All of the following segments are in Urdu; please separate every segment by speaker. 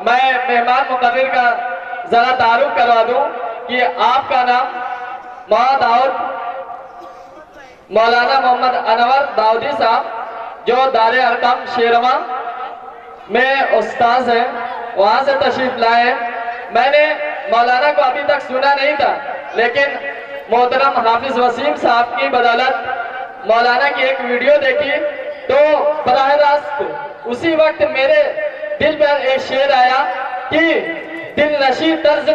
Speaker 1: میں مہمان مقرر کا ذرا تعارف کروا دوں کہ آپ کا نام مولانا محمد انور داؤدی صاحب جو دار ارقم شیرواں میں استاذ ہیں، وہاں سے تشریف لائے۔ میں نے مولانا کو ابھی تک سنا نہیں تھا، لیکن محترم حافظ وسیم صاحب کی بدولت مولانا کی ایک ویڈیو دیکھی تو براہ راست اسی وقت میرے دل پر ایک شعر آیا کہ دل نشی طرز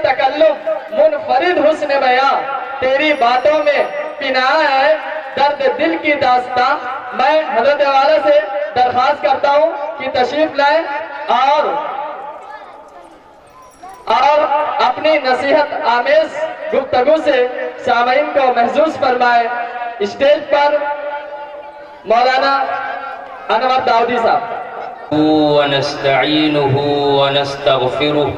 Speaker 1: تکلم منفرد حسن بیاں، تیری باتوں میں پناہ ہے درد دل کی داستاں۔ میں حضرت والا سے درخواست کرتا ہوں کہ تشریف لائیں اور اپنی نصیحت آمیز گفتگو سے سامعین کو محظوظ فرمائے۔ اسٹیج پر مولانا انور داؤدی صاحب۔
Speaker 2: ونستعينه ونستغفره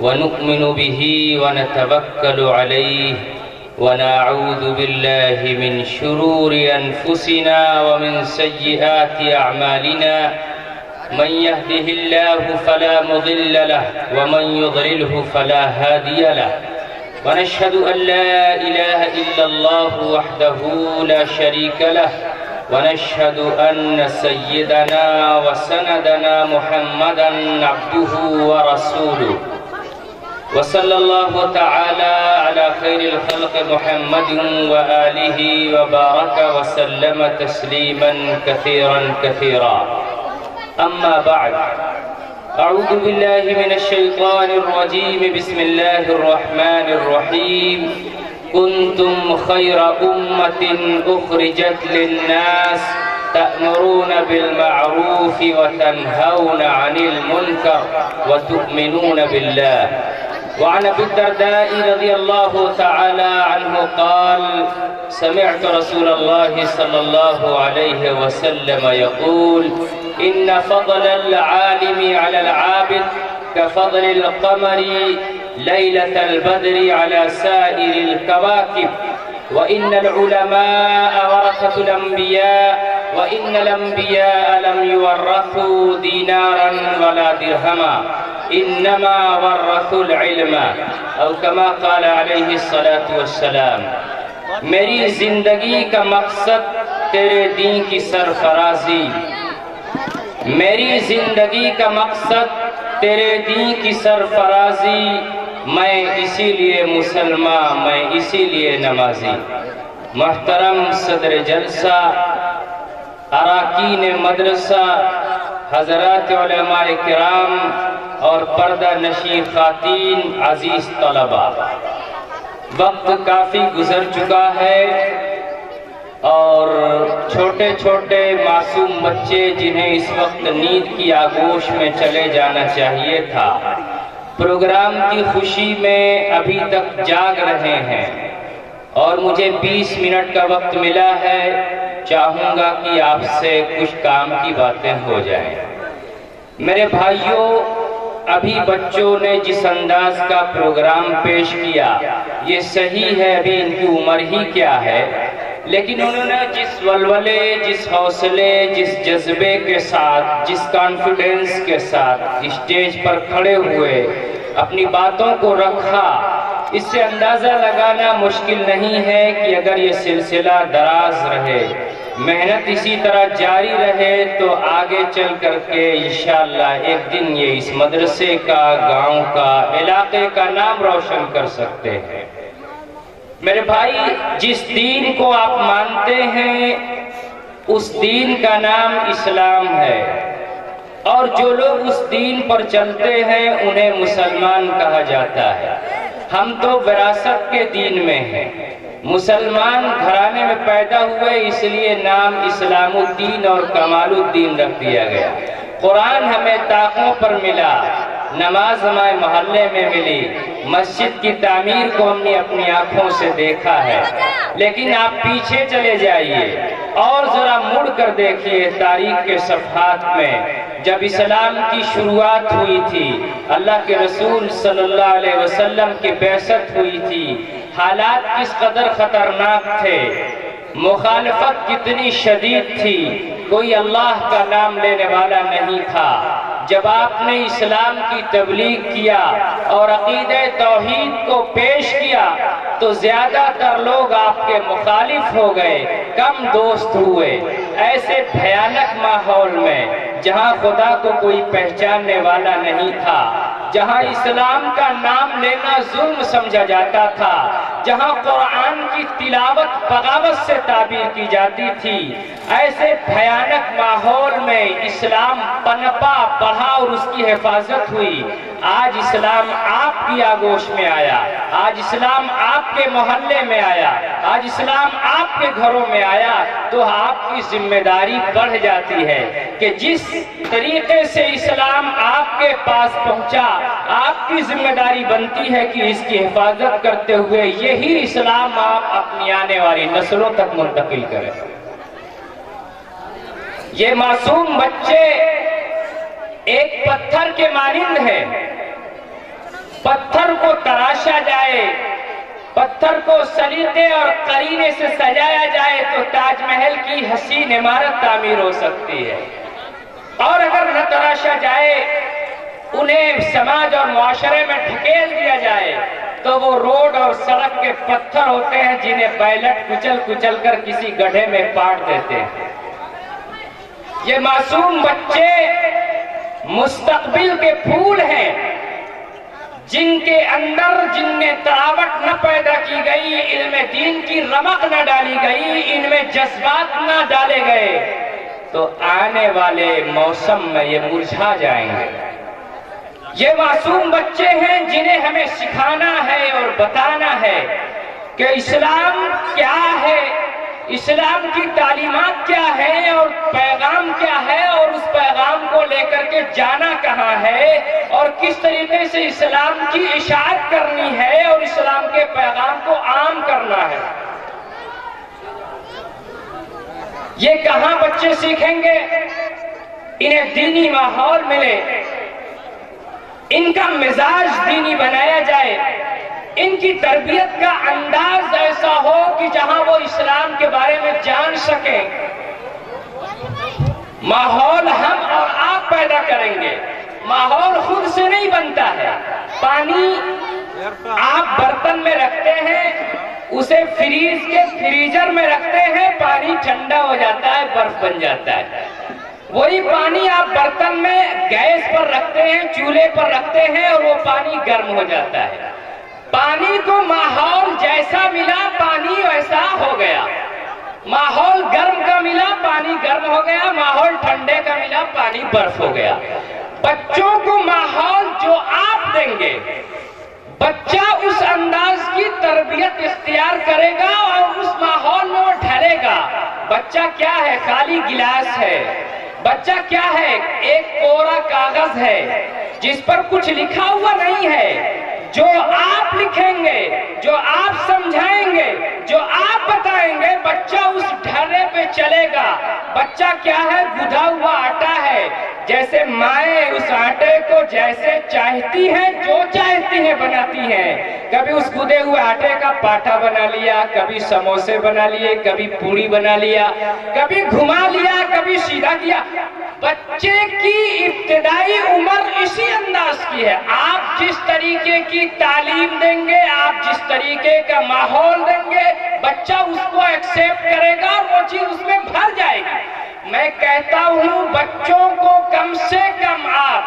Speaker 2: ونؤمن به ونتوكل عليه ونعوذ بالله من شرور أنفسنا ومن سيئات أعمالنا، من يهده الله فلا مضل له ومن يضلله فلا هادي له، ونشهد أن لا إله إلا الله وحده لا شريك له، ونشهد أن سيدنا وسندنا محمدا عبده ورسوله، وصلى الله تعالى على خير الخلق محمد وآله وبارك وسلم تسليما كثيرا كثيرا. أما بعد، أعوذ بالله من الشيطان الرجيم. بسم الله الرحمن الرحيم. كنتم خير أمة أخرجت للناس تأمرون بالمعروف وتنهون عن المنكر وتؤمنون بالله. وعن أبي الدرداء رضي الله تعالى عنه قال: سمعت رسول الله صلى الله عليه وسلم يقول: إن فضل العالم على العابد كفضل القمر ليلة البدر على سائر الكواكب، وإن العلماء ورثة الأنبياء، وإن الأنبياء لم يورثوا دينارا ولا درهما، إنما ورثوا العلم، أو كما قال عليه الصلاة والسلام. میری زندگی کا مقصد تیرے دین کی سرفرازی، میری زندگی کا مقصد تیرے دین کی سرفرازی، میں اسی لیے مسلمان، میں اسی لیے نمازی. محترم صدر جلسہ، اراکین مدرسہ، حضرات علماء کرام اور پردہ نشین خواتین، عزیز طلبہ، وقت کافی گزر چکا ہے اور چھوٹے چھوٹے معصوم بچے جنہیں اس وقت نیند کی آغوش میں چلے جانا چاہیے تھا، پروگرام کی خوشی میں ابھی تک جاگ رہے ہیں اور مجھے 20 منٹ کا وقت ملا ہے. چاہوں گا کہ آپ سے کچھ کام کی باتیں ہو جائیں. میرے بھائیوں، ابھی بچوں نے جس انداز کا پروگرام پیش کیا یہ صحیح ہے، ابھی ان کی عمر ہی کیا ہے، لیکن انہوں نے جس ولولے، جس حوصلے، جس جذبے کے ساتھ، جس کانفیڈنس کے ساتھ اسٹیج پر کھڑے ہوئے اپنی باتوں کو رکھا، اس سے اندازہ لگانا مشکل نہیں ہے کہ اگر یہ سلسلہ دراز رہے، محنت اسی طرح جاری رہے تو آگے چل کر کے انشاءاللہ ایک دن یہ اس مدرسے کا، گاؤں کا، علاقے کا نام روشن کر سکتے ہیں. میرے بھائی، جس دین کو آپ مانتے ہیں اس دین کا نام اسلام ہے، اور جو لوگ اس دین پر چلتے ہیں انہیں مسلمان کہا جاتا ہے. ہم تو وراثت کے دین میں ہیں، مسلمان گھرانے میں پیدا ہوئے، اس لیے نام اسلام الدین اور کمال الدین رکھ دیا گیا. قرآن ہمیں طاقوں پر ملا، نماز ہمیں محلے میں ملی، مسجد کی تعمیر کو ہم نے اپنی آنکھوں سے دیکھا ہے. لیکن آپ پیچھے چلے جائیے اور ذرا مڑ کر دیکھیے تاریخ کے صفحات میں، جب اسلام کی شروعات ہوئی تھی، اللہ کے رسول صلی اللہ علیہ وسلم کی بعثت ہوئی تھی، حالات کس قدر خطرناک تھے، مخالفت کتنی شدید تھی، کوئی اللہ کا نام لینے والا نہیں تھا. جب آپ نے اسلام کی تبلیغ کیا اور عقیدہ توحید کو پیش کیا تو زیادہ تر لوگ آپ کے مخالف ہو گئے، کم دوست ہوئے۔ ایسے بھیانک ماحول میں جہاں خدا کو کوئی پہچاننے والا نہیں تھا، جہاں اسلام کا نام لینا ظلم سمجھا جاتا تھا، جہاں قرآن کی تلاوت بغاوت سے تعبیر کی جاتی تھی، ایسے بھیانک ماحول میں اسلام پنپا بڑھا اور اس کی حفاظت ہوئی۔ آج اسلام آپ کی آغوش میں آیا، آج اسلام آپ کے محلے میں آیا، آج اسلام آپ کے گھروں میں آیا، تو آپ کی ذمہ داری بڑھ جاتی ہے کہ جس طریقے سے اسلام آپ کے پاس پہنچا، آپ کی ذمہ داری بنتی ہے کہ اس کی حفاظت کرتے ہوئے یہی اسلام آپ اپنی آنے والی نسلوں تک منتقل کریں۔ یہ معصوم بچے ایک پتھر کے مانند ہیں، پتھر کو تراشا جائے، پتھر کو سلیقے اور قرینے سے سجایا جائے تو تاج محل کی حسین عمارت تعمیر ہو سکتی ہے، اور اگر نہ تراشا جائے، انہیں سماج اور معاشرے میں ڈھکیل دیا جائے تو وہ روڈ اور سڑک کے پتھر ہوتے ہیں جنہیں پائلٹ کچل کچل کر کسی گڈھے میں پاٹ دیتے ہیں۔ یہ معصوم بچے مستقبل کے پھول ہیں، جن کے اندر جن میں تراوٹ نہ پیدا کی گئی، علم دین کی رمق نہ ڈالی گئی، ان میں جذبات نہ ڈالے گئے تو آنے والے موسم میں یہ مرجھا جائیں گے۔ یہ معصوم بچے ہیں جنہیں ہمیں سکھانا ہے اور بتانا ہے کہ اسلام کیا ہے، اسلام کی تعلیمات کیا ہے اور پیغام کیا ہے، اور اس پیغام کو لے کر کے جانا کہاں ہے، اور کس طریقے سے اسلام کی اشاعت کرنی ہے اور اسلام کے پیغام کو عام کرنا ہے۔ یہ کہاں بچے سیکھیں گے؟ انہیں دینی ماحول ملے، ان کا مزاج دینی بنایا جائے، ان کی تربیت کا انداز ایسا ہو کہ جہاں وہ اسلام کے بارے میں جان سکیں۔ ماحول ہم اور آپ پیدا کریں گے، ماحول خود سے نہیں بنتا ہے۔ پانی آپ برتن میں رکھتے ہیں، اسے فریز کے فریزر میں رکھتے ہیں، پانی ٹھنڈا ہو جاتا ہے، برف بن جاتا ہے۔ وہی پانی آپ برتن میں گیس پر رکھتے ہیں، چولہے پر رکھتے ہیں، اور وہ پانی گرم ہو جاتا ہے۔ پانی کو ماحول جیسا ملا، پانی ویسا ہو گیا۔ ماحول گرم کا ملا، پانی گرم ہو گیا، ماحول ٹھنڈے کا ملا، پانی برف ہو گیا۔ بچوں کو ماحول جو آپ دیں گے، بچہ اس انداز کی تربیت اختیار کرے گا اور اس ماحول میں وہ ڈھلے گا۔ بچہ کیا ہے؟ خالی گلاس ہے۔ بچہ کیا ہے؟ ایک کوڑا کاغذ ہے جس پر کچھ لکھا ہوا نہیں ہے۔ جو آپ لکھیں گے، جو آپ سمجھائیں گے، جو آپ بتائیں گے، بچہ اس ڈھرے پہ چلے گا۔ بچہ کیا ہے؟ گدھا ہوا آٹا ہے۔ جیسے مائیں اس آٹے کو جیسے چاہتی ہیں، جو چاہتی ہیں بناتی ہیں۔ کبھی اس گدھے ہوئے آٹے کا پاٹھا بنا لیا، کبھی سموسے بنا لیے، کبھی پوری بنا لیا، کبھی گھما لیا، کبھی سیدھا کیا۔ بچے کی ابتدائی عمر اسی انداز کی ہے۔ آپ جس طریقے کی تعلیم دیں گے، آپ جس طریقے کا ماحول دیں گے، بچہ اس کو ایکسیپٹ کرے گا اور وہ چیز اس میں بھر جائے گی۔ میں کہتا ہوں بچوں کو کم سے کم آپ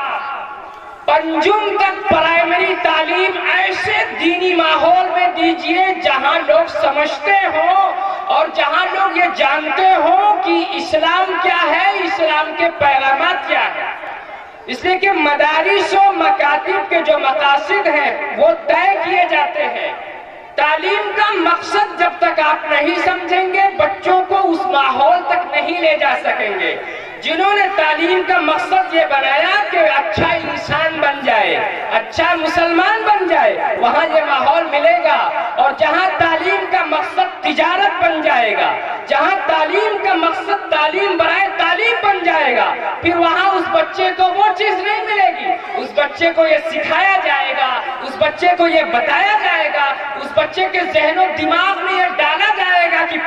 Speaker 2: پنجم تک پرائمری تعلیم ایسے دینی ماحول میں دیجئے جہاں لوگ سمجھتے ہوں اور جہاں لوگ یہ جانتے ہوں کہ اسلام کیا ہے، اسلام کے پیغامات کیا ہیں۔ اس لیے کہ مدارس و مکاتب کے جو مقاصد ہیں وہ طے کیے جاتے ہیں۔ تعلیم کا مقصد جب تک آپ نہیں سمجھیں گے، بچوں کو اس ماحول تک نہیں لے جا سکیں گے۔ جنہوں نے تعلیم کا مقصد یہ بنایا کہ اچھا انسان بن جائے، اچھا مسلمان بن جائے، وہاں یہ ماحول ملے گا۔ اور جہاں تعلیم کا مقصد تجارت بن جائے گا، جہاں تعلیم کا مقصد تعلیم برائے تعلیم بن جائے گا، پھر وہاں اس بچے کو وہ چیز نہیں ملے گی۔ اس بچے کو یہ سکھایا جائے گا، اس بچے کو یہ بتایا جائے گا، اس بچے کے ذہن و دماغ میں یہ ڈالا جائے گا کہ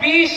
Speaker 2: 20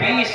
Speaker 2: 20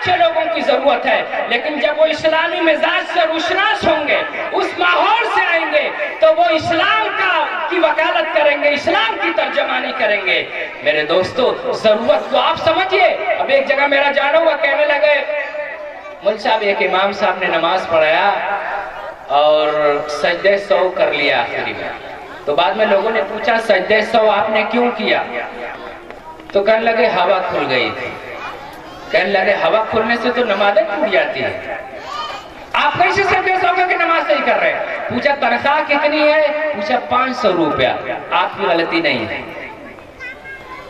Speaker 3: اچھے لوگوں کی ضرورت ہے، لیکن جب وہ اسلامی مزاج سے روشناس ہوں گے، اس ماحول سے آئیں گے، تو وہ اسلام کی وکالت کریں گے، اسلام کی ترجمانی کریں گے۔ میرے دوستو، ضرورت کو آپ سمجھیے۔ اب ایک جگہ میرا جانا ہوا کہنے لگے، مول صاحب ایک امام صاحب نے نماز پڑھایا اور سجدہ سہو کر لیا آخری میں، تو بعد میں لوگوں نے پوچھا سجدہ سہو آپ نے کیوں کیا؟ تو کہنے لگے ہوا کھل گئی تھی۔ کہنے لگے ہوا کھلنے سے تو نمازیں ٹوٹ جاتی ہے، آپ کیسے سجدہ سہو کر کے نماز صحیح کر رہے ہیں؟ پوچھا تنخواہ کتنی ہے؟ پوچھا 500 روپیہ۔ آپ کی غلطی نہیں ہے،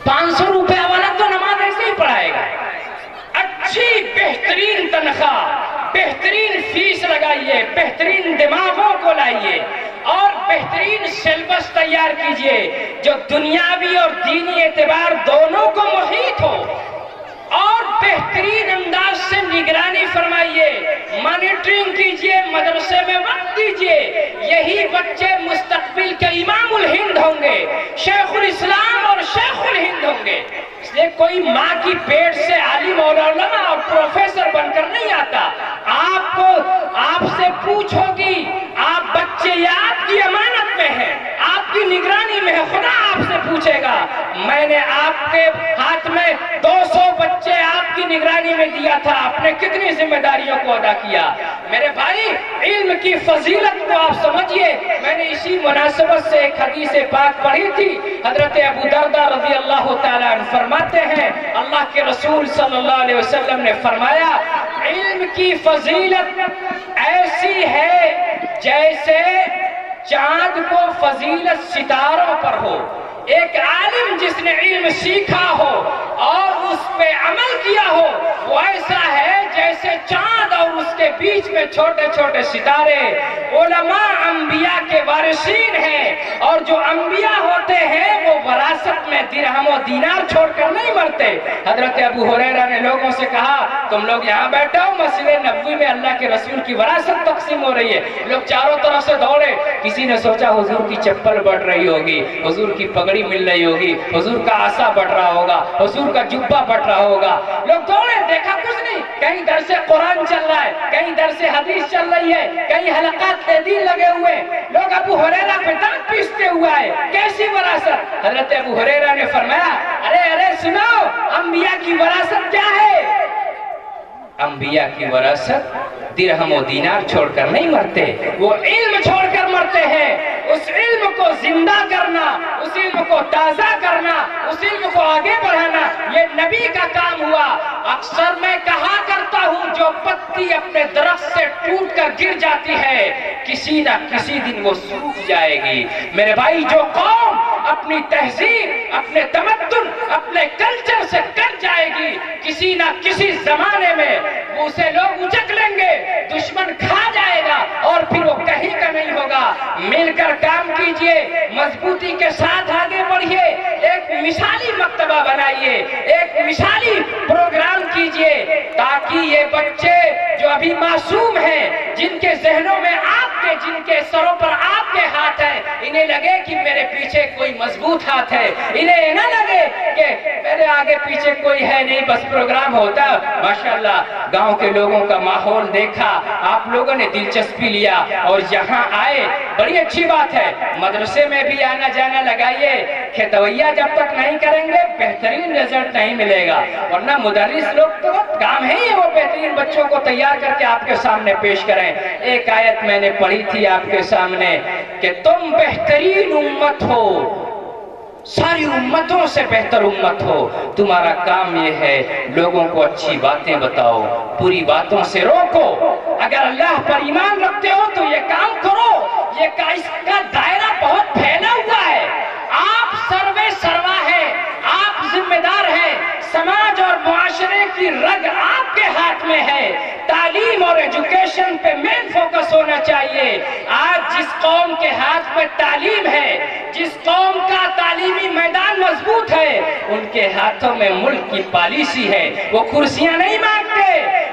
Speaker 3: 500 روپیہ والا تو نماز ایسے ہی پڑھائے گا۔ اچھی بہترین تنخواہ، بہترین فیس لگائیے، بہترین دماغوں کو لائیے اور بہترین سیلبس تیار کیجئے جو دنیاوی اور دینی اعتبار دونوں کو محیط ہو، اور بہترین انداز سے نگرانی فرمائیے، مانیٹرنگ کیجئے، مدرسے میں وقت دیجئے۔ یہی بچے مستقبل کے امام الہند ہوں گے، شیخ الاسلام اور شیخ الہند ہوں گے۔ اس لیے کوئی ماں کی پیٹ سے عالم اور علماء اور پروفیسر بن کر نہیں آتا۔ آپ سے پوچھو گی، آپ بچے یہ آپ کی امانت میں ہے، آپ کی نگرانی میں ہے، خدا آپ سے پوچھے گا میں نے آپ کے ہاتھ میں 200 بچے آپ کی نگرانی میں دیا تھا، آپ نے کتنی ذمہ داریوں کو ادا کیا؟ میرے بھائی، علم کی فضیلت کو آپ سمجھیے۔ میں نے اسی مناسبت سے ایک حدیث پاک پڑھی تھی، حضرت ابو درداء رضی اللہ تعالیٰ عنہ فرماتے ہیں، اللہ کے رسول صلی اللہ علیہ وسلم نے فرمایا، علم کی فضیلت ایسی ہے جیسے چاند کو فضیلت ستاروں پر ہو۔ ایک عالم جس نے علم سیکھا ہو اور اس پہ عمل کیا ہو، وہ ایسا ہے جیسے چاند اور اس کے بیچ میں چھوٹے چھوٹے ستارے۔ علماء انبیاء کے وارثین ہیں، اور جو انبیاء ہوتے ہیں وہ وراثت میں درہم و دینار چھوڑ کر نہیں مرتے۔ حضرت ابو ہریرہ نے لوگوں سے کہا، تم لوگ یہاں بیٹھے ہو، مسجد نبوی میں اللہ کے رسول کی وراثت تقسیم ہو رہی ہے۔ لوگ چاروں طرف سے دوڑے، کسی نے سوچا حضور کی چپل بڑھ رہی ہوگی، حضور کی پگڑی مل رہی ہوگی، حضور کا عصا بڑھ رہا ہوگا، حضور کا جبہ بڑھ رہا ہوگا۔ لوگ دوڑے، دیکھا کچھ نہیں، کہیں درس قرآن چل رہا ہے، کہیں درس حدیث چل رہی ہے، کہیں حلقات تحدید لگے ہوئے۔ لوگ ابو ہریرہ پہ دانت پیستے ہوئے آئے، کیسی وراثت؟ حضرت ابو ہریرہ نے فرمایا، ارے سنو، انبیاء کی وراثت کیا ہے؟ انبیاء کی وراثت درہم و دینار چھوڑ کر نہیں مرتے، وہ علم چھوڑ کر مرتے ہیں۔ اس علم کو زندہ کرنا، اس علم کو تازہ کرنا، اس علم کو آگے بڑھانا، یہ نبی کا کام ہوا۔ اکثر میں کہا کرتا ہوں، جو پتی اپنے درخت سے ٹوٹ کر گر جاتی ہے، کسی نہ کسی دن وہ سوکھ جائے گی۔ میرے بھائی، جو قوم اپنی تہذیب، اپنے تمدن، اپنے کلچر سے کٹ جائے گی، کسی نہ کسی زمانے میں اسے لوگ اچک لیں گے، دشمن کھا جائے گا، اور پھر وہ کہیں کا نہیں ہوگا۔ مل کر کام کیجئے، مضبوطی کے ساتھ آگے بڑھیے، ایک مثالی مکتبہ بنائیے، ایک مثالی پروگرام کیجئے، تاکہ یہ بچے جو ابھی معصوم ہیں، جن کے ذہنوں میں آپ کے، جن کے سروں پر آپ کے ہاتھ ہیں، انہیں لگے کہ میرے پیچھے کوئی مضبوط ہاتھ ہے، انہیں نہ لگے کہ میرے آگے پیچھے کوئی ہے نہیں، بس پروگرام ہوتا۔ ماشاءاللہ، گاؤں کے لوگوں کا ماحول دیکھا، آپ لوگوں نے دلچسپی لیا اور یہاں آئے، بڑی اچھی بات ہے۔ مدرسے میں بھی آنا جانا لگائیے، کھتویہ جب تک نہیں کریں گے بہترین رزلٹ نہیں ملے گا، ورنہ مدرس لوگ تو کام ہے ہی وہ بہترین بچوں کو تیار کر کے آپ کے سامنے پیش کریں۔ ایک آیت میں نے پڑھی تھی آپ کے سامنے کہ تم بہترین امت ہو، ساری امتوں سے بہتر امت ہو، تمہارا کام یہ ہے لوگوں کو اچھی باتیں بتاؤ، بری باتوں سے روکو۔ اگر اللہ پر ایمان رکھتے ہو تو یہ کام کرو۔ اس کا دائرہ بہت پھیلا ہوا ہے، آپ سروے سروا ہیں، آپ ذمہ دار ہیں، سماج اور معاشرے کی رگ آپ کے ہاتھ میں ہے۔ تعلیم اور ایجوکیشن پہ مین فوکس ہونا چاہیے۔ آج جس قوم کے ہاتھ میں تعلیم ہے، جس قوم کا تعلیمی میدان مضبوط ہے، ان کے ہاتھوں میں ملک کی پالیسی ہے، وہ کرسیاں نہیں مانگتے،